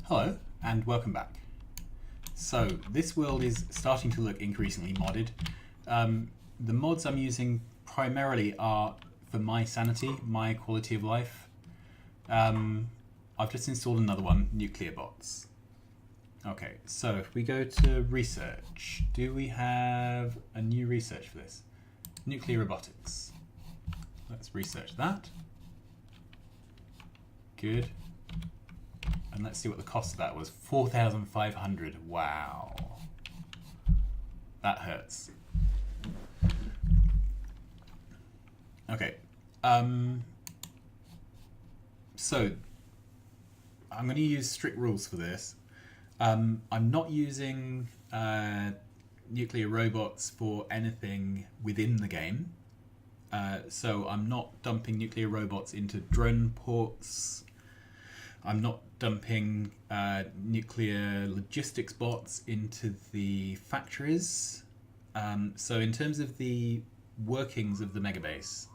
Hello and welcome back. So this world is starting to look increasingly modded. The mods I'm using primarily are for my sanity, my quality of life. I've just installed another one, nuclear bots. Okay, so if we go to research, do we have a new research for this? Nuclear robotics. Let's research that. Good. And let's see what the cost of that was. 4,500. Wow. That hurts. Okay. So I'm going to use strict rules for this. I'm not using nuclear robots for anything within the game. So I'm not dumping nuclear robots into drone ports. I'm not dumping nuclear logistics bots into the factories. So in terms of the workings of the megabase,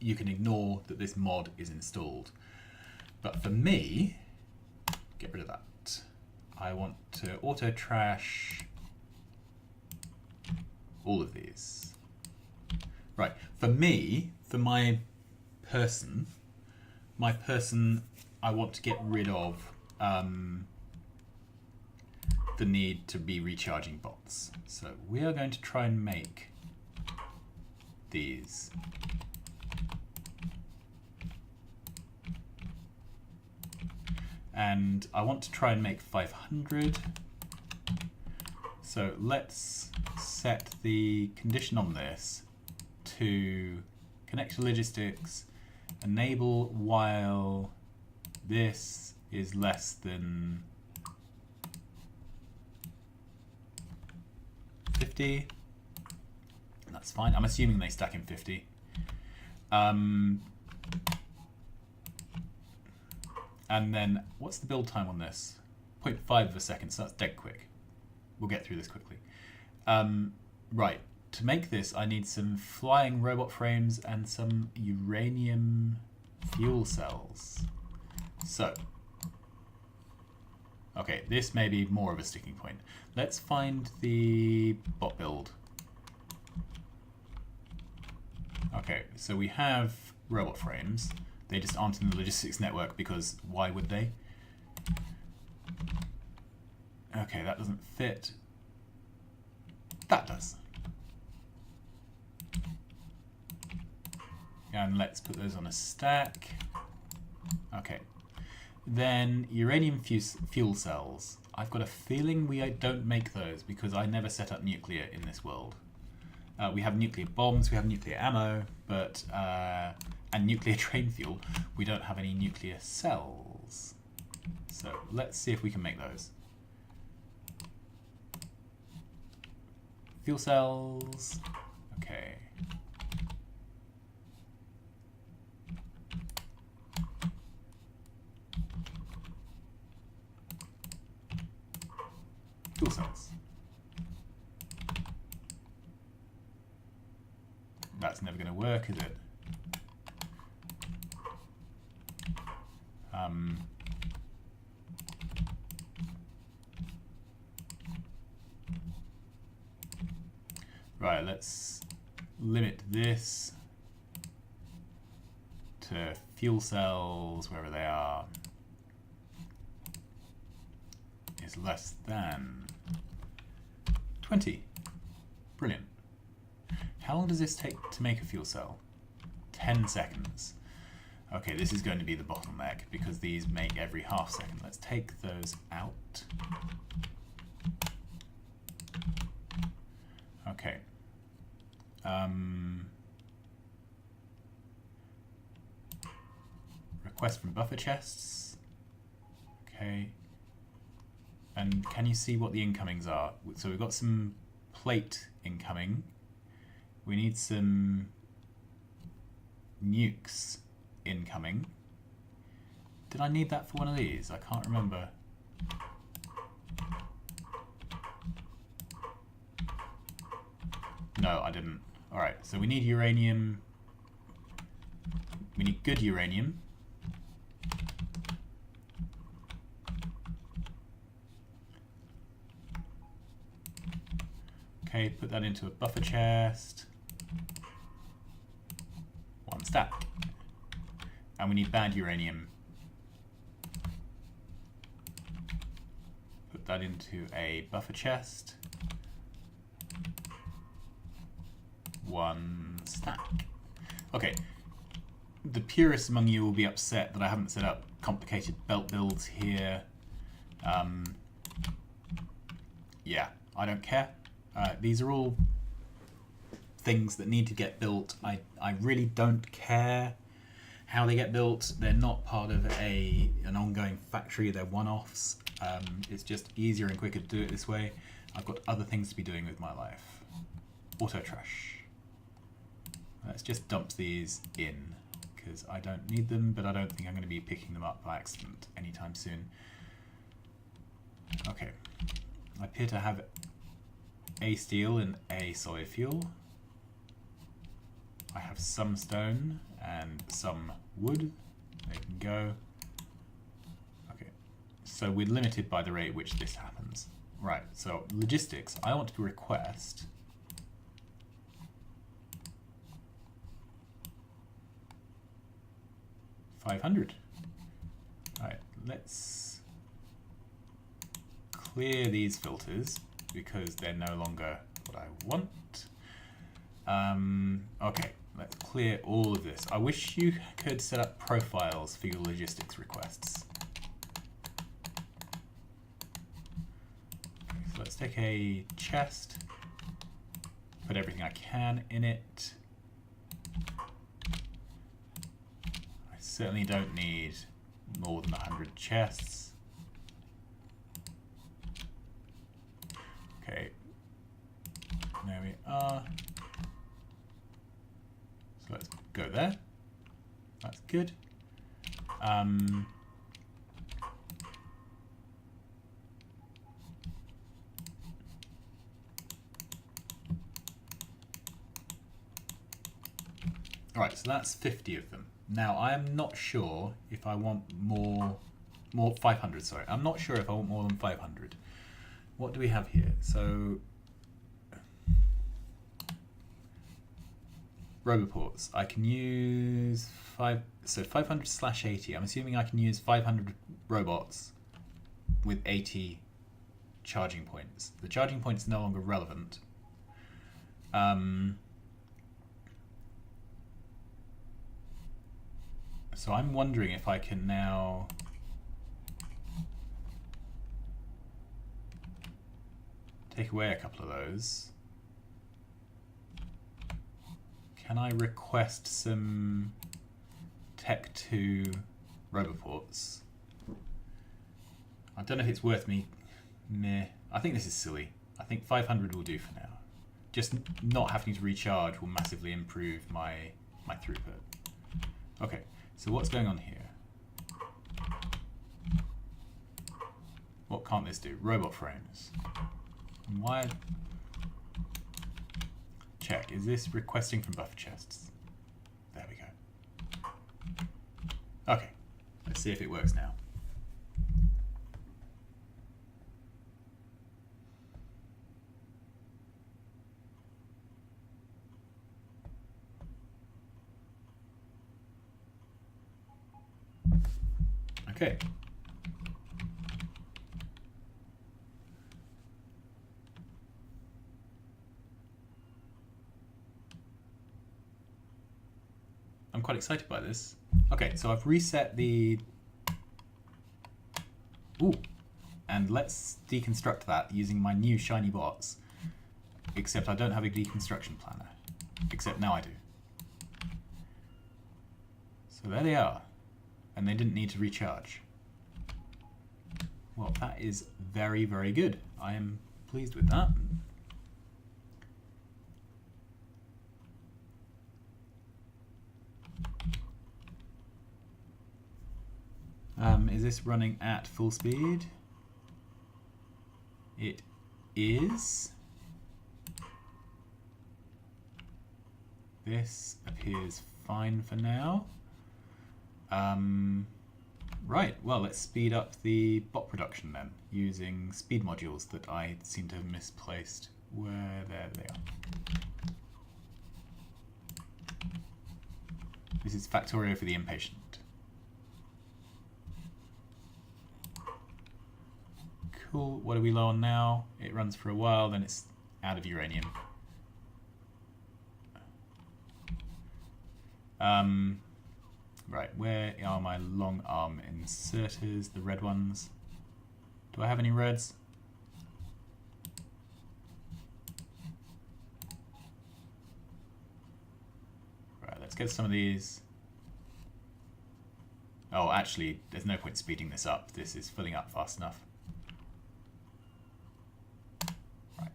you can ignore that this mod is installed. But for me, get rid of that. I want to auto trash all of these. Right, for me, for my person, I want to get rid of the need to be recharging bots. So we are going to try and make these. And I want to try and make 500. So let's set the condition on this to connect to logistics, enable while this is less than 50. That's fine. I'm assuming they stack in 50. And then what's the build time on this? 0.5 of a second, so that's dead quick. We'll get through this quickly. Right, to make this I need some flying robot frames and some uranium fuel cells. So, okay, this may be more of a sticking point. Let's find the bot build. Okay, so we have robot frames. They just aren't in the logistics network because why would they? Okay, that doesn't fit. That does. And let's put those on a stack. Okay. Then uranium fuel cells. I've got a feeling we don't make those because I never set up nuclear in this world. We have nuclear bombs, we have nuclear ammo, but and nuclear train fuel. We don't have any nuclear cells. So let's see if we can make those. Fuel cells. Okay. Fuel cells. That's never going to work, is it? Right, let's limit this to fuel cells, wherever they are, is less than 20. Brilliant. How long does this take to make a fuel cell? 10 seconds. Okay, this is going to be the bottleneck because these make every half second. Let's take those out. Okay. Request from buffer chests. Okay. And can you see what the incomings are? So we've got some plate incoming. We need some nukes incoming. Did I need that for one of these? I can't remember. No, I didn't. Alright, so we need uranium. We need good uranium. Okay, put that into a buffer chest. 1 stack. And we need bad uranium. Put that into a buffer chest. 1 stack. Okay. The purists among you will be upset that I haven't set up complicated belt builds here. Yeah, I don't care. These are all things that need to get built. I really don't care how they get built. They're not part of an ongoing factory. They're one-offs. It's just easier and quicker to do it this way. I've got other things to be doing with my life. Auto trash. Let's just dump these in because I don't need them, but I don't think I'm going to be picking them up by accident anytime soon. Okay. I appear to have a steel and a solid fuel. I have some stone and some wood. They can go. Okay, so we're limited by the rate at which this happens. Right, so logistics. I want to request $500. Alright, let's clear these filters because they're no longer what I want. Okay, let's clear all of this. I wish you could set up profiles for your logistics requests. Okay, so let's take a chest, put everything I can in it. I certainly don't need more than 100 chests. Okay, there we are. So let's go there. That's good. Alright, so that's 50 of them. Now, I am not sure if I want more 500, sorry. I'm not sure if I want more than 500. What do we have here? So, roboports. I can use 500/80. I'm assuming I can use 500 robots with 80 charging points. The charging point is no longer relevant. So I'm wondering if I can now take away a couple of those. Can I request some Tech 2 roboports? I don't know if it's worth me. Meh. I think this is silly. I think 500 will do for now. Just not having to recharge will massively improve my throughput. Okay, so what's going on here? What can't this do? Robot frames. Why? Check. Is this requesting from buffer chests? There we go. Okay. Let's see if it works now. Okay. I'm quite excited by this. Okay, so I've reset the... Ooh, and let's deconstruct that using my new shiny bots. Except I don't have a deconstruction planner. Except now I do. So there they are. And they didn't need to recharge. Well, that is very, very good. I am pleased with that. Is this running at full speed? It is. This appears fine for now. Right, well, let's speed up the bot production then, using speed modules that I seem to have misplaced Where there they are. This is Factorio for the impatient. Cool. What are we low on now? It runs for a while, then it's out of uranium. Right, where are my long arm inserters, the red ones? Do I have any reds? Right, let's get some of these. Oh, actually, there's no point speeding this up. This is filling up fast enough. Right.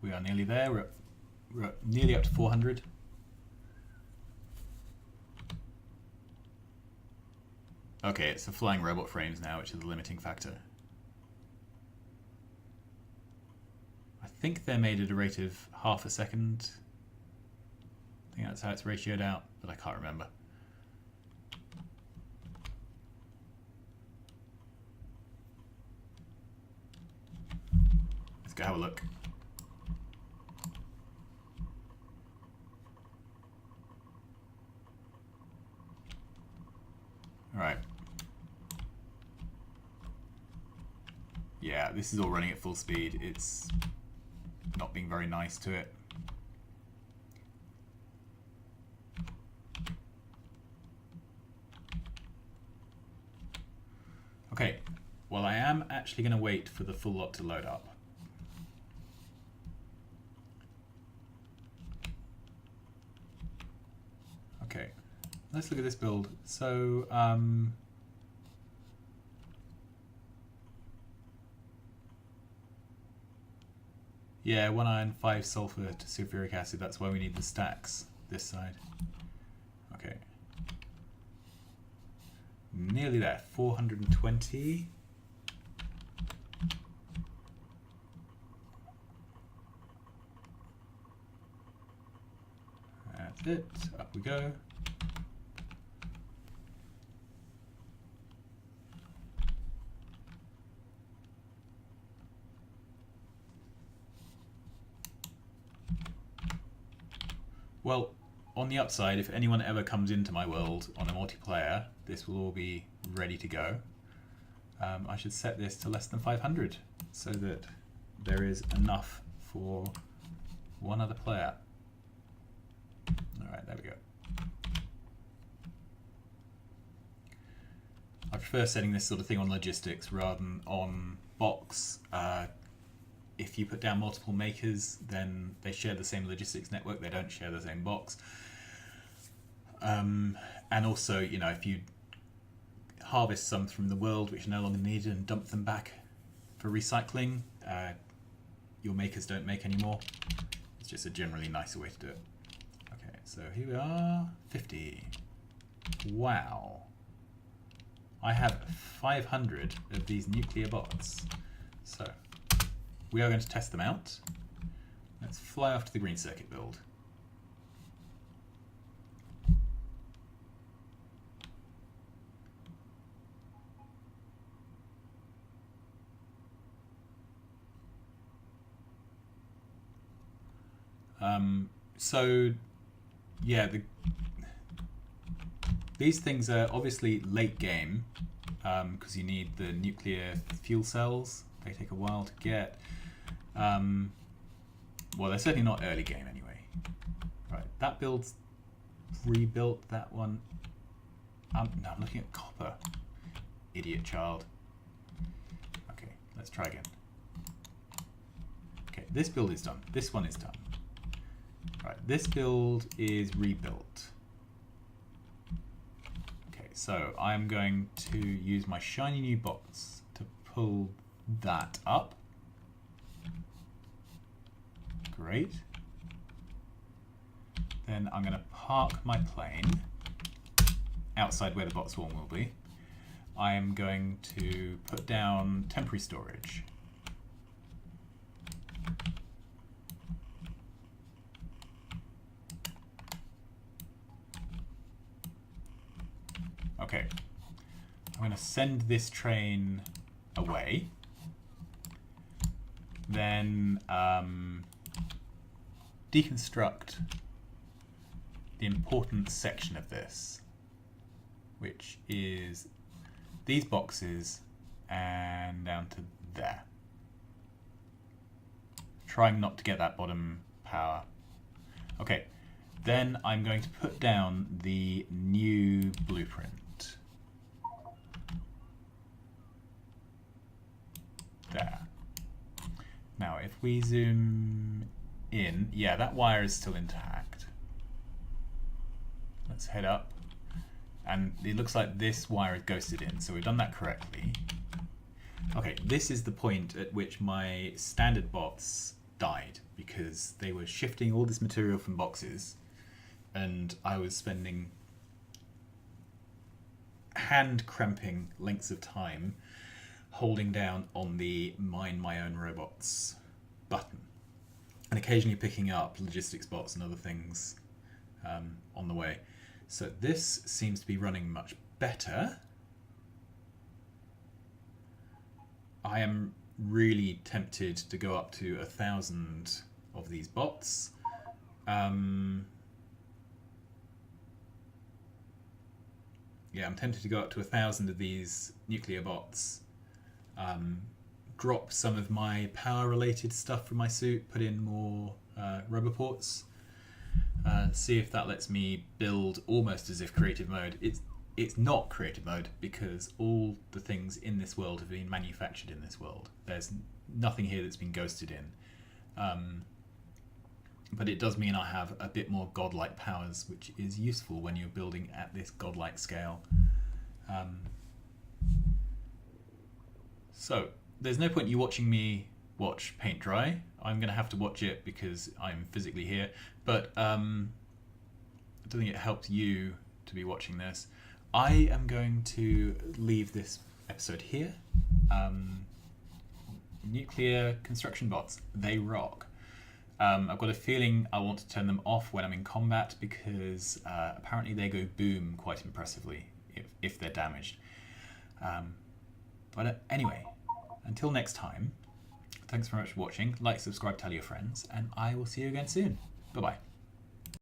We are nearly there. We're nearly up to 400. Okay, it's the flying robot frames now, which is the limiting factor. I think they're made at a rate of half a second. I think that's how it's ratioed out, but I can't remember. Let's go have a look. All right. Yeah, this is all running at full speed. It's not being very nice to it. Okay, well, I am actually going to wait for the full lot to load up. Okay, let's look at this build. So, yeah, 1 iron, 5 sulfur to sulfuric acid. That's why we need the stacks this side. Okay. Nearly there. 420. That's it. Up we go. Well, on the upside, if anyone ever comes into my world on a multiplayer, this will all be ready to go. I should set this to less than 500 so that there is enough for one other player. All right, there we go. I prefer setting this sort of thing on logistics rather than on box. If you put down multiple makers, then they share the same logistics network. They don't share the same box. And also, you know, if you harvest some from the world which are no longer needed and dump them back for recycling, your makers don't make any more. It's just a generally nicer way to do it. Okay, so here we are, 50. Wow. I have 500 of these nuclear bots. So we are going to test them out. Let's fly off to the green circuit build. So yeah, these things are obviously late game because you need the nuclear fuel cells. They take a while to get. Well, they're certainly not early game anyway. Right, that build's rebuilt. That one. No, I'm looking at copper. Idiot child. Okay, let's try again. Okay, this build is done. This one is done. Right, this build is rebuilt. Okay, so I'm going to use my shiny new bots to pull that up. Great. Then I'm going to park my plane outside where the bot swarm will be. I am going to put down temporary storage. going to send this train away. Then deconstruct the important section of this, which is these boxes and down to there. Trying not to get that bottom power. Okay, then I'm going to put down the new blueprint. There. Now, if we zoom in, yeah, that wire is still intact. Let's head up. And it looks like this wire is ghosted in, so we've done that correctly. Okay, this is the point at which my standard bots died, because they were shifting all this material from boxes, and I was spending hand cramping lengths of time holding down on the Mine My Own Robots button, and occasionally picking up logistics bots and other things on the way. So this seems to be running much better. I am really tempted to go up to 1,000 of these bots. Yeah, I'm tempted to go up to 1,000 of these nuclear bots. Drop some of my power related stuff from my suit, put in more roboports, see if that lets me build almost as if creative mode. It's not creative mode, because all the things in this world have been manufactured in this world. There's nothing here that's been ghosted in. But it does mean I have a bit more godlike powers, which is useful when you're building at this godlike scale. So there's no point you watching me watch paint dry. I'm going to have to watch it because I'm physically here. But I don't think it helps you to be watching this. I am going to leave this episode here. Nuclear construction bots, they rock. I've got a feeling I want to turn them off when I'm in combat, because apparently they go boom quite impressively if they're damaged. But anyway, until next time, thanks very much for watching. Like, subscribe, tell your friends, and I will see you again soon. Bye-bye.